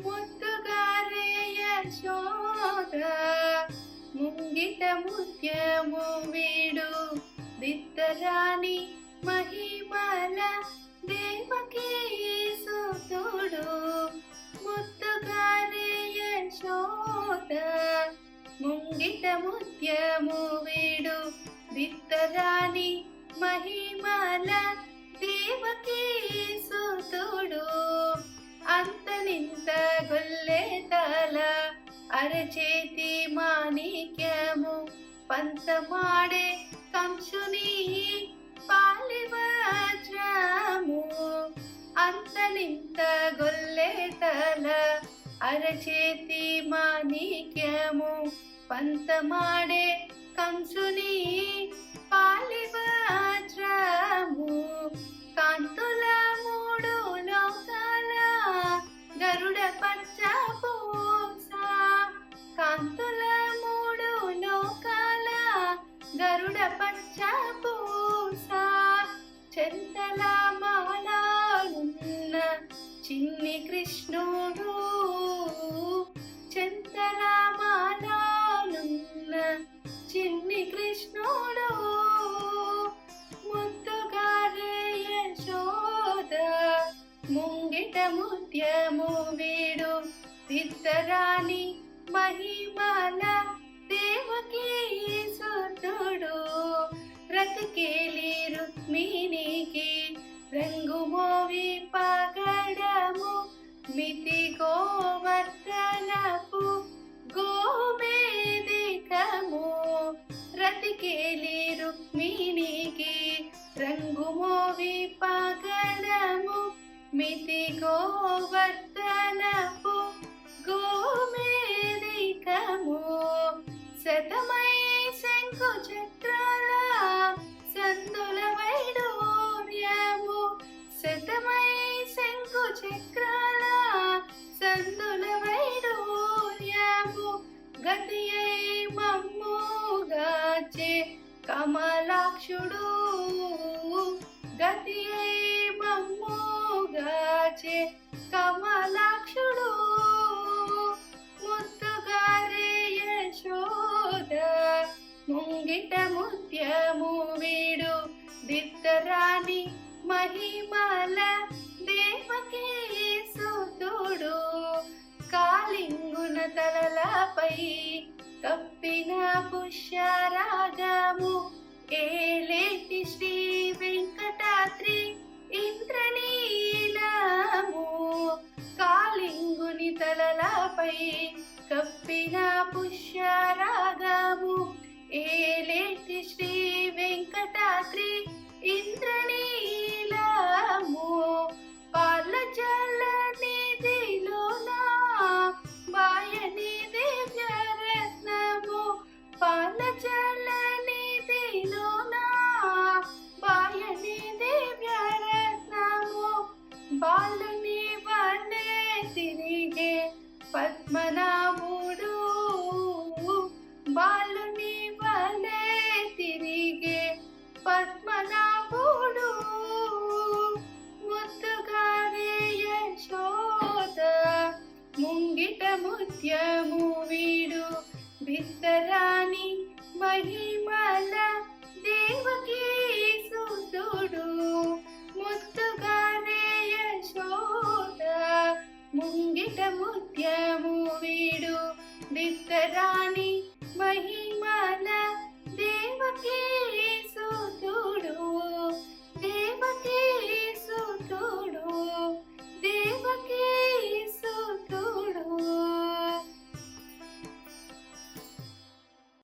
ముద్దుగారే యశోద ముంగిట ముత్యము వీడు బిత్తరాని మహిమల దేవకీ సుతుడు. ముద్దుగారే యశోద ముంగిట ముత్యము వీడు బిత్తరాని మహిమల దేవకీ సుతుడు. అంతనింత గొల్లె తల అరచేతి మాణిక్యము పంతమాడే కంసుని పాలివజ్రము. అంతనింత గొల్లె తల అరచేతి మాణిక్యము పంతమాడే కంసుని పాలివజ్రము. కాంతుల మూడు లోకాల గరుడ పచ్చ పూస. కాంతుల మూడు లోకాల గరుడ పచ్చ పూస. చెంతల మాలాలున్న చిన్ని కృష్ణుడు. చెంతల మాలాలున్న చిన్ని కృష్ణుడు. ముద్దుగారే యశోద ముంగిట ముత్యము వీడు బిత్తరాని మహిమల దేవకీ సుతుడు. రతికేలి రుక్మిణికి రంగుమోవి పగడము మితి గోవర్ధనపు గోవేదికము. రతికేలి రుక్మిణికి రంగుమోవి పగడము మితి గోవర్ధనపు గోవేదికము. శతమై శంకు చక్రాల సందుల వైడూర్యము. శతమై శంకు చక్రాల సందుల వైడూర్యము. గతి అయి మమ్ముగాచే కమలాక్షుడు. గతి అయి మమ్ముగాచే కమలాక్షుడు. ముద్దుగారే యశోద ముంగిట ముత్యము వీడు బిత్తరాని మహిమల దేవకీ సుతుడు. కాలింగున తలలపై కప్పిన పుష్యరాగము ఏలేటి శ్రీ వెంకటాద్రి ఇంద్రనీలము. కాలింగుని తలలపై కప్పిన పుష్యరాగము ఏలేటి శ్రీ వెంకటాద్రి ఇంద్రనీలము. పాల జల నిధిలోనా బాయని దివ్యరత్నము. పాల జల నిధిలోనా బాయని దివ్యరత్నము. బాలుని వలె తిరిగే పద్మనాభుడు. బాలుని వలె తిరిగే పద్మనాభుడు. ముద్దుగారే యశోద ముంగిట ముత్యము వీడు బిత్తరాని మహిమల దేవకీ సుతుడు. ముద్దుగారే యశోద ముంగిట ముత్యము వీడు బిత్తరాని మహిమల దేవకీ